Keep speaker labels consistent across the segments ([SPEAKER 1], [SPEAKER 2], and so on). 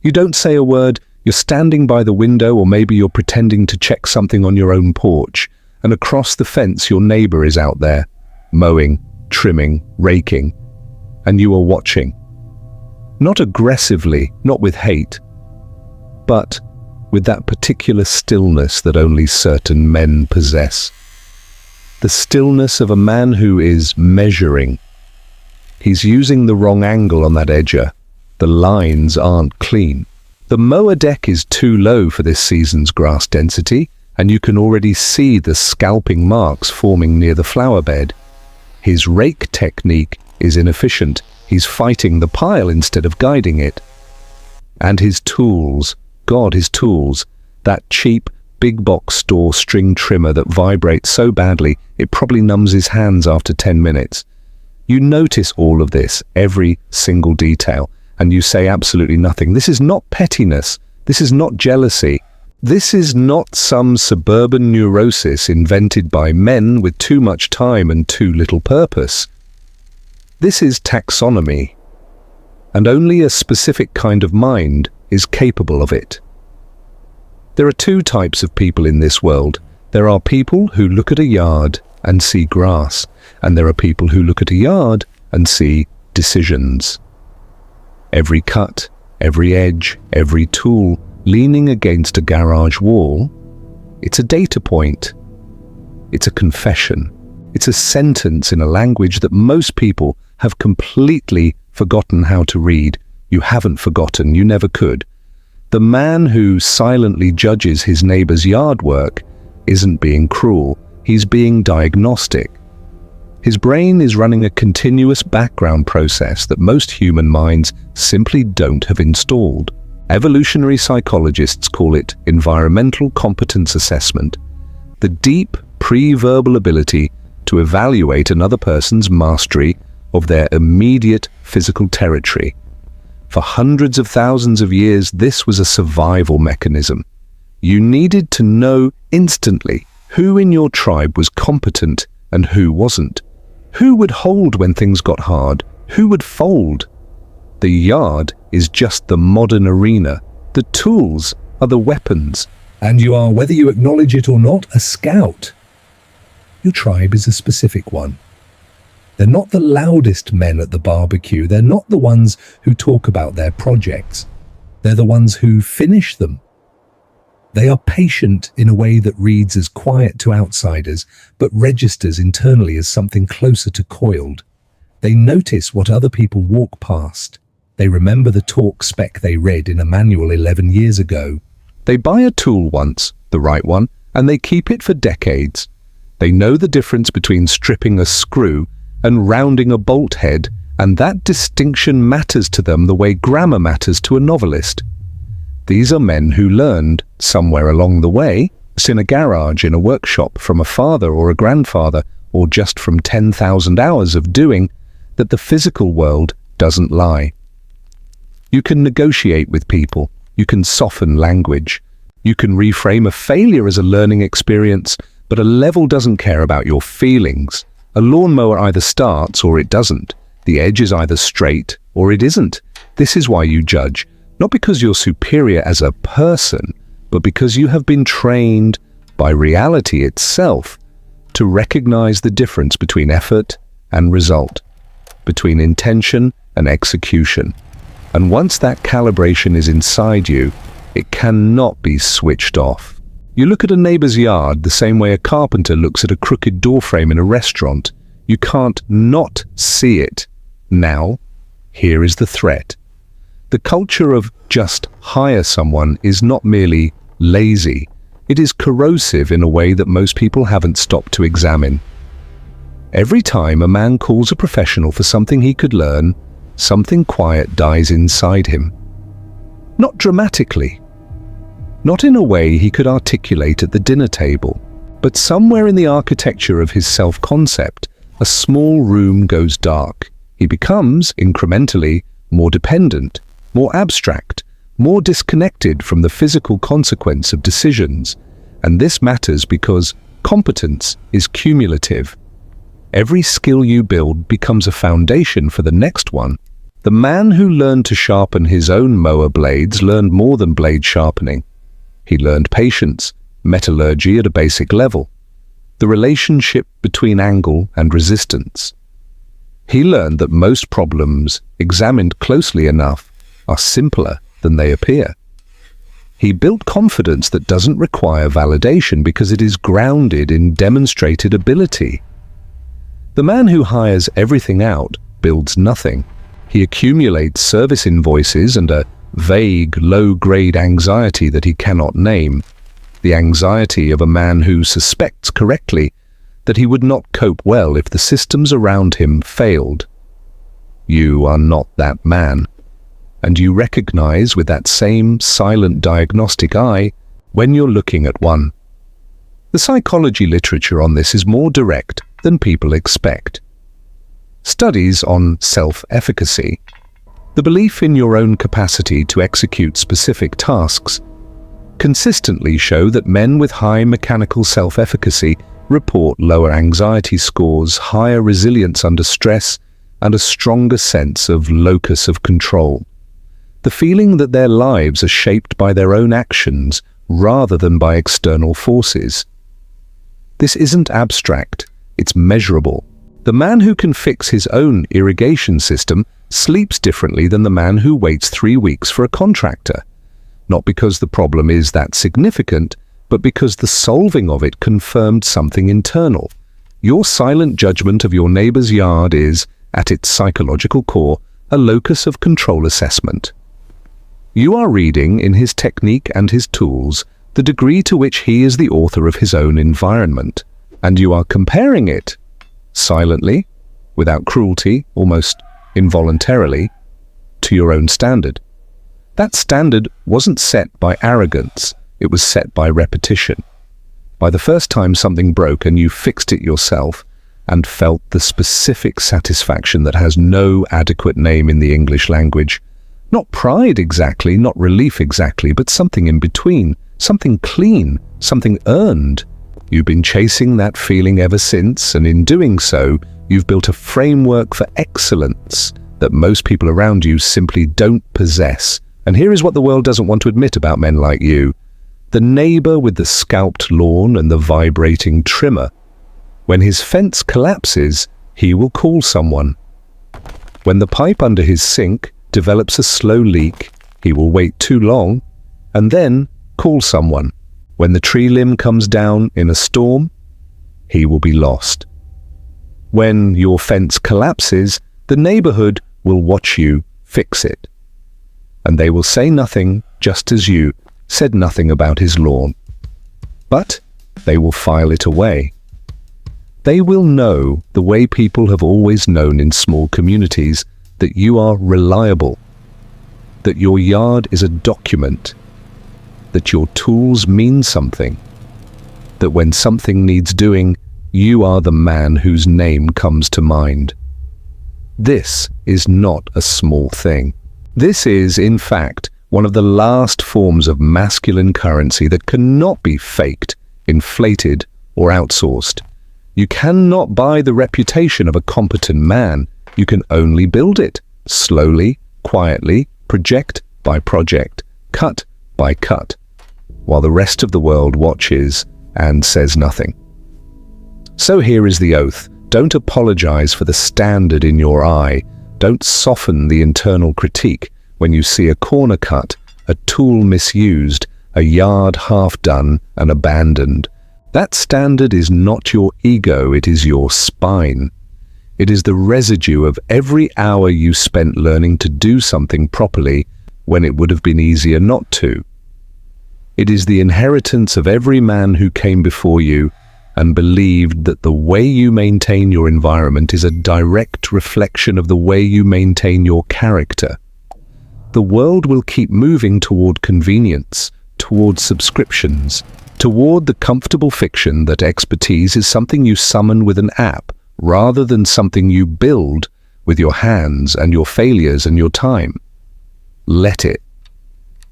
[SPEAKER 1] You don't say a word, you're standing by the window, or maybe you're pretending to check something on your own porch, and across the fence your neighbor is out there, mowing, trimming, raking, and you are watching. Not aggressively, not with hate, but with that particular stillness that only certain men possess. The stillness of a man who is measuring. He's using the wrong angle on that edger. The lines aren't clean. The mower deck is too low for this season's grass density, and you can already see the scalping marks forming near the flower bed. His rake technique is inefficient. He's fighting the pile instead of guiding it. And his tools, God, his tools, that cheap big box store string trimmer that vibrates so badly it probably numbs his hands after 10 minutes. You notice all of this, every single detail, and you say absolutely nothing. This is not pettiness. This is not jealousy. This is not some suburban neurosis invented by men with too much time and too little purpose. This is taxonomy, and only a specific kind of mind is capable of it. There are two types of people in this world. There are people who look at a yard and see grass, and there are people who look at a yard and see decisions. Every cut, every edge, every tool leaning against a garage wall, it's a data point. It's a confession. It's a sentence in a language that most people have completely forgotten how to read. You haven't forgotten, you never could. The man who silently judges his neighbor's yard work isn't being cruel, he's being diagnostic. His brain is running a continuous background process that most human minds simply don't have installed. Evolutionary psychologists call it environmental competence assessment, the deep pre-verbal ability to evaluate another person's mastery of their immediate physical territory. For hundreds of thousands of years, this was a survival mechanism. You needed to know instantly who in your tribe was competent and who wasn't. Who would hold when things got hard? Who would fold? The yard is just the modern arena. The tools are the weapons. And you are, whether you acknowledge it or not, a scout. Your tribe is a specific one. They're not the loudest men at the barbecue. They're not the ones who talk about their projects. They're the ones who finish them. They are patient in a way that reads as quiet to outsiders, but registers internally as something closer to coiled. They notice what other people walk past. They remember the torque spec they read in a manual 11 years ago. They buy a tool once, the right one, and they keep it for decades. They know the difference between stripping a screw and rounding a bolt head, and that distinction matters to them the way grammar matters to a novelist. These are men who learned, somewhere along the way, in a garage, in a workshop, from a father or a grandfather, or just from 10,000 hours of doing, that the physical world doesn't lie. You can negotiate with people. You can soften language. You can reframe a failure as a learning experience, but a level doesn't care about your feelings. A lawnmower either starts or it doesn't. The edge is either straight or it isn't. This is why you judge, not because you're superior as a person, but because you have been trained by reality itself to recognize the difference between effort and result, between intention and execution. And once that calibration is inside you, it cannot be switched off. You look at a neighbor's yard the same way a carpenter looks at a crooked doorframe in a restaurant. You can't not see it. Now, here is the threat. The culture of just hire someone is not merely lazy. It is corrosive in a way that most people haven't stopped to examine. Every time a man calls a professional for something he could learn, something quiet dies inside him. Not dramatically. Not in a way he could articulate at the dinner table, but somewhere in the architecture of his self-concept, a small room goes dark. He becomes, incrementally, more dependent, more abstract, more disconnected from the physical consequence of decisions. And this matters because competence is cumulative. Every skill you build becomes a foundation for the next one. The man who learned to sharpen his own mower blades learned more than blade sharpening. He learned patience, metallurgy at a basic level, the relationship between angle and resistance. He learned that most problems, examined closely enough, are simpler than they appear. He built confidence that doesn't require validation because it is grounded in demonstrated ability. The man who hires everything out builds nothing. He accumulates service invoices and a vague, low-grade anxiety that he cannot name. The anxiety of a man who suspects correctly that he would not cope well if the systems around him failed. You are not that man, and you recognize with that same silent diagnostic eye when you're looking at one. The psychology literature on this is more direct than people expect. Studies on self-efficacy, the belief in your own capacity to execute specific tasks, consistently show that men with high mechanical self-efficacy report lower anxiety scores, higher resilience under stress, and a stronger sense of locus of control. The feeling that their lives are shaped by their own actions rather than by external forces. This isn't abstract, it's measurable. The man who can fix his own irrigation system sleeps differently than the man who waits 3 weeks for a contractor. Not because the problem is that significant, but because the solving of it confirmed something internal. Your silent judgment of your neighbor's yard is, at its psychological core, a locus of control assessment. You are reading, in his technique and his tools, the degree to which he is the author of his own environment, and you are comparing it, silently, without cruelty, almost involuntarily, to your own standard. That standard wasn't set by arrogance, it was set by repetition. By the first time something broke and you fixed it yourself and felt the specific satisfaction that has no adequate name in the English language. Not pride exactly, not relief exactly, but something in between, something clean, something earned. You've been chasing that feeling ever since, and in doing so, you've built a framework for excellence that most people around you simply don't possess. And here is what the world doesn't want to admit about men like you. The neighbor with the scalped lawn and the vibrating trimmer. When his fence collapses, he will call someone. When the pipe under his sink develops a slow leak, he will wait too long and then call someone. When the tree limb comes down in a storm, he will be lost. When your fence collapses, the neighborhood will watch you fix it. And they will say nothing, just as you said nothing about his lawn. But they will file it away. They will know, the way people have always known in small communities, that you are reliable, that your yard is a document, that your tools mean something, that when something needs doing, you are the man whose name comes to mind. This is not a small thing. This is, in fact, one of the last forms of masculine currency that cannot be faked, inflated, or outsourced. You cannot buy the reputation of a competent man. You can only build it, slowly, quietly, project by project, cut by cut, while the rest of the world watches and says nothing. So here is the oath. Don't apologize for the standard in your eye. Don't soften the internal critique when you see a corner cut, a tool misused, a yard half done and abandoned. That standard is not your ego, it is your spine. It is the residue of every hour you spent learning to do something properly when it would have been easier not to. It is the inheritance of every man who came before you and believed that the way you maintain your environment is a direct reflection of the way you maintain your character. The world will keep moving toward convenience, toward subscriptions, toward the comfortable fiction that expertise is something you summon with an app rather than something you build with your hands and your failures and your time. Let it.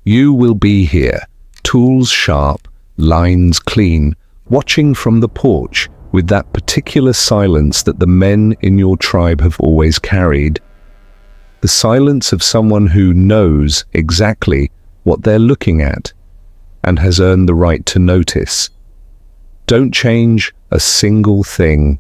[SPEAKER 1] You will be here, tools sharp, lines clean, watching from the porch with that particular silence that the men in your tribe have always carried. the silence of someone who knows exactly what they're looking at and has earned the right to notice. Don't change a single thing